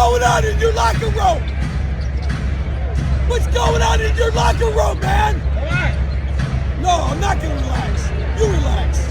going on in your locker room? What's going on in your locker room, man? No, I'm not gonna relax. You relax.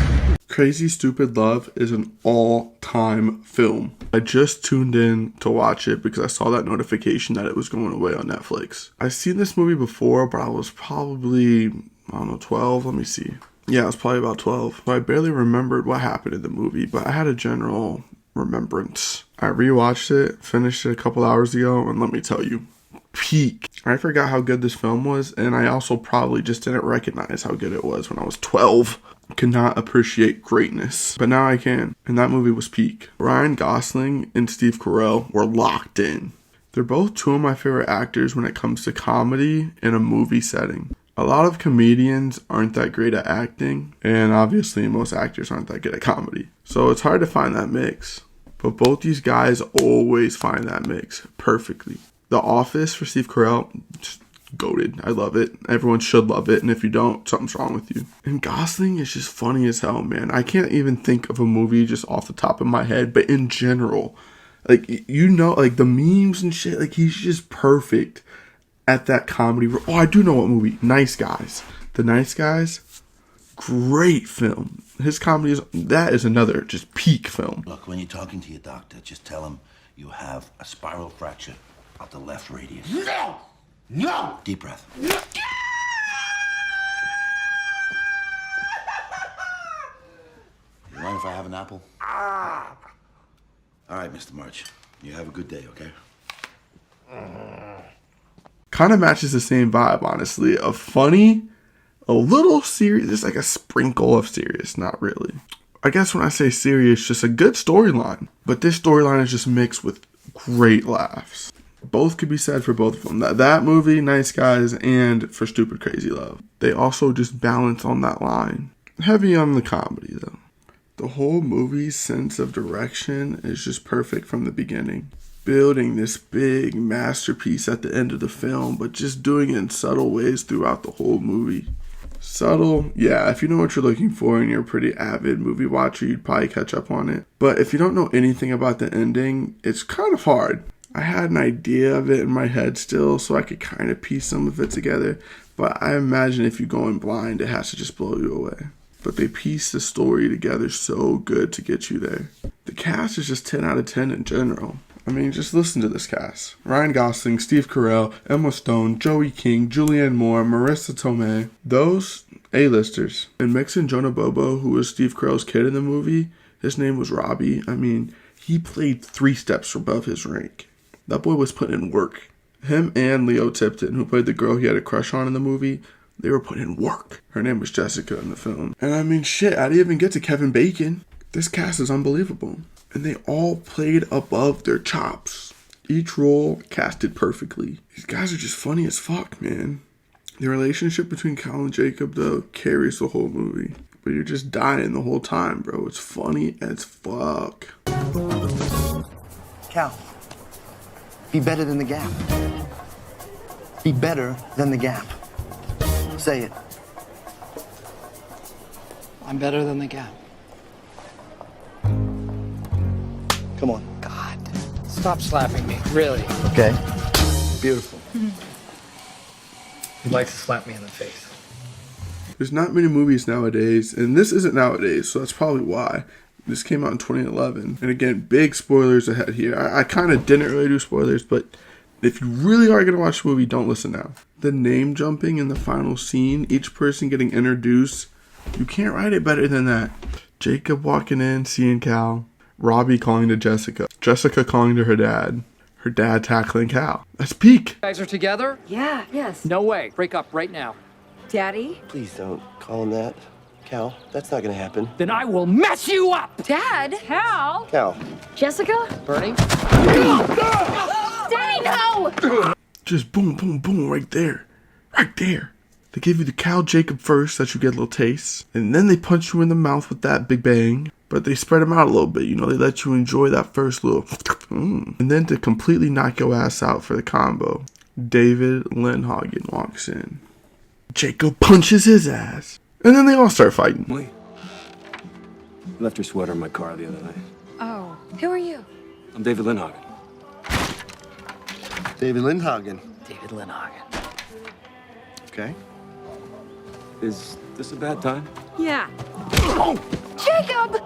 Crazy Stupid Love is an all-time film. I just tuned in to watch it because I saw that notification that it was going away on Netflix. I've seen this movie before, but I was probably, I don't know, 12. Let me see. Yeah, I was probably about 12. So I barely remembered what happened in the movie, but I had a general remembrance. I rewatched it, finished it a couple hours ago, and let me tell you, peak. I forgot how good this film was, and I also probably just didn't recognize how good it was when I was 12. Could not appreciate greatness, but now I can, and that movie was peak. Ryan Gosling and Steve Carell were locked in. They're both two of my favorite actors when it comes to comedy in a movie setting. A lot of comedians aren't that great at acting, and obviously most actors aren't that good at comedy. So it's hard to find that mix. But both these guys always find that mix perfectly. The Office for Steve Carell, just goated. I love it. Everyone should love it, and if you don't, something's wrong with you. And Gosling is just funny as hell, man. I can't even think of a movie just off the top of my head, but in general, like, you know, like the memes and shit, like he's just perfect at that comedy. Oh, I do know what movie. Nice Guys. The Nice Guys, great film. His comedy that is another just peak film. Look, when you're talking to your doctor, just tell him you have a spiral fracture of the left radius. No! No! Deep breath. No. You mind if I have an apple? All right, Mr. March. You have a good day, okay? Kind of matches the same vibe, honestly. A funny, a little serious. There's like a sprinkle of serious. Not really. I guess when I say serious, just a good storyline. But this storyline is just mixed with great laughs. Both could be said for both of them. That movie, Nice Guys, and for Stupid Crazy Love. They also just balance on that line. Heavy on the comedy, though. The whole movie's sense of direction is just perfect from the beginning. Building this big masterpiece at the end of the film, but just doing it in subtle ways throughout the whole movie. Subtle, yeah, if you know what you're looking for and you're a pretty avid movie watcher, you'd probably catch up on it. But if you don't know anything about the ending, it's kind of hard. I had an idea of it in my head still, so I could kind of piece some of it together. But I imagine if you go in blind, it has to just blow you away. But they piece the story together so good to get you there. The cast is just 10 out of 10 in general. I mean, just listen to this cast. Ryan Gosling, Steve Carell, Emma Stone, Joey King, Julianne Moore, Marissa Tomei. Those A-listers. And mixing Jonah Bobo, who was Steve Carell's kid in the movie, his name was Robbie. I mean, he played 3 steps above his rank. That boy was putting in work. Him and Leo Tipton, who played the girl he had a crush on in the movie, they were putting in work. Her name was Jessica in the film. And I mean, shit, I didn't even get to Kevin Bacon. This cast is unbelievable. And they all played above their chops. Each role casted perfectly. These guys are just funny as fuck, man. The relationship between Cal and Jacob, though, carries the whole movie. But you're just dying the whole time, bro. It's funny as fuck. Cal, be better than the Gap. Be better than the Gap. Say it. I'm better than the Gap. Come on. God. Stop slapping me. Really. Okay. Beautiful. You'd like to slap me in the face. There's not many movies nowadays, and this isn't nowadays, so that's probably why. This came out in 2011. And again, big spoilers ahead here. I kind of didn't really do spoilers, but if you really are going to watch the movie, don't listen now. The name jumping in the final scene, each person getting introduced, you can't write it better than that. Jacob walking in, seeing Cal. Robbie calling to Jessica. Jessica calling to her dad tackling Cal. That's peak. You guys are together? Yeah, yes. No way. Break up right now. Daddy? Please don't call him that. Cal, that's not gonna happen. Then I will mess you up! Dad? Cal? Cal. Jessica? Bernie? Daddy, no! Just boom, boom, boom, right there. Right there. They give you the Cal Jacob first, that you get a little taste. And then they punch you in the mouth with that big bang. But they spread them out a little bit, you know, they let you enjoy that first little And then to completely knock your ass out for the combo, David Lindhagen walks in. Jacob punches his ass. And then they all start fighting. Wait. Left your sweater in my car the other night. Oh, who are you? I'm David Lindhagen. David Lindhagen. David Lindhagen. Okay. Is this a bad time? Yeah. Jacob!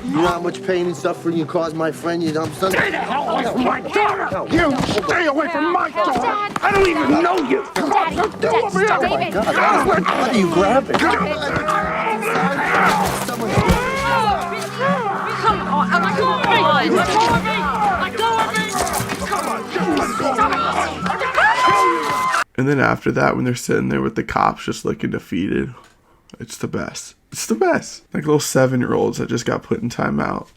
You know how much pain and suffering you caused my friend, you dumb son? Stay the hell away from my daughter! You stay away from my daughter! Dad. I don't even know you! Come on, Daddy, get over here! David. What are you grabbing? Come on, let go of me! Let go of me! Let go of me! And then after that, when they're sitting there with the cops just looking defeated, it's the best. It's the best. Like little 7-year-olds that just got put in timeout.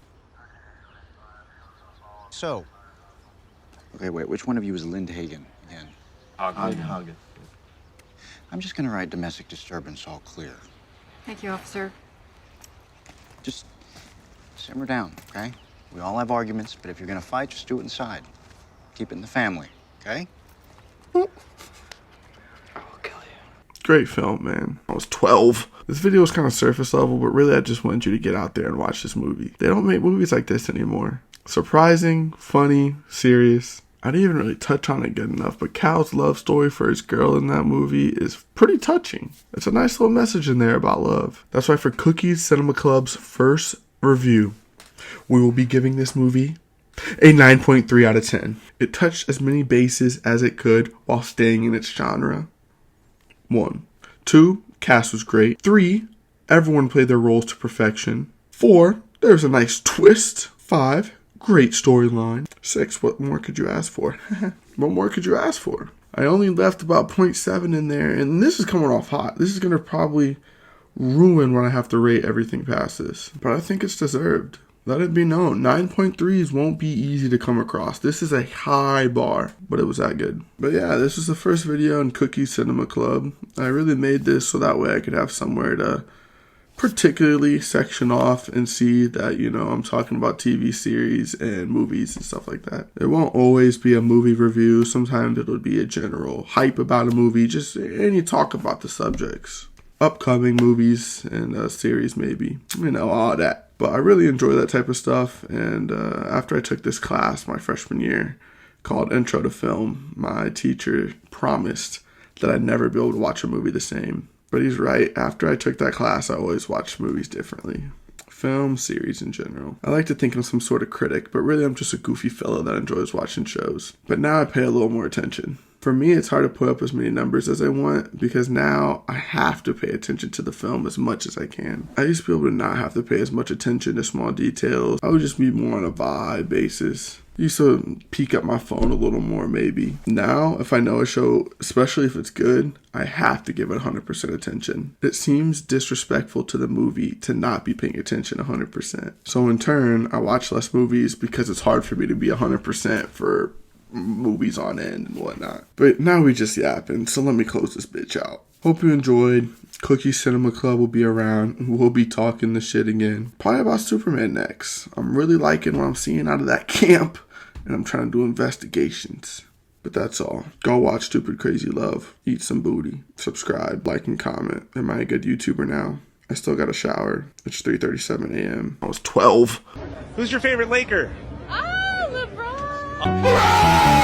So, okay, wait, which one of you is Lindhagen again? Hagen. I'm just gonna write domestic disturbance all clear. Thank you, officer. Just simmer down, okay? We all have arguments, but if you're gonna fight, just do it inside. Keep it in the family, okay? Great film, man. I was 12. This video was kind of surface level, but really I just wanted you to get out there and watch this movie. They don't make movies like this anymore. Surprising, funny, serious. I didn't even really touch on it good enough, but Cal's love story for his girl in that movie is pretty touching. It's a nice little message in there about love. That's why for Cookies Cinema Club's first review, we will be giving this movie a 9.3 out of 10. It touched as many bases as it could while staying in its genre. 1. 2. Cast was great. 3. Everyone played their roles to perfection. 4. There's a nice twist. 5. Great storyline. 6. What more could you ask for? What more could you ask for? I only left about 0.7 in there, and this is coming off hot. This is going to probably ruin when I have to rate everything past this. But I think it's deserved. Let it be known, 9.3s won't be easy to come across. This is a high bar, but it was that good. But yeah, this was the first video in Cookie Cinema Club. I really made this so that way I could have somewhere to particularly section off and see that, you know, I'm talking about TV series and movies and stuff like that. It won't always be a movie review. Sometimes it'll be a general hype about a movie, just any talk about the subjects. Upcoming movies and series maybe, you know, all that. But I really enjoy that type of stuff, and after I took this class my freshman year called Intro to Film, my teacher promised that I'd never be able to watch a movie the same. But he's right. After I took that class, I always watched movies differently. Film, series in general. I like to think I'm some sort of critic, but really I'm just a goofy fellow that enjoys watching shows. But now I pay a little more attention. For me, it's hard to put up as many numbers as I want because now I have to pay attention to the film as much as I can. I used to be able to not have to pay as much attention to small details. I would just be more on a vibe basis. I used to peek at my phone a little more maybe. Now, if I know a show, especially if it's good, I have to give it 100% attention. It seems disrespectful to the movie to not be paying attention 100%. So in turn, I watch less movies because it's hard for me to be 100% for movies on end and whatnot. But now we just yapping, so let me close this bitch out. Hope you enjoyed. Cookie Cinema Club will be around. We'll be talking the shit again. Probably about Superman next. I'm really liking what I'm seeing out of that camp, and I'm trying to do investigations. But that's all. Go watch Stupid Crazy Love. Eat some booty. Subscribe, like, and comment. Am I a good YouTuber now? I still got a shower. It's 3:37 a.m. I was 12. Who's your favorite Laker? Oh, LeBron!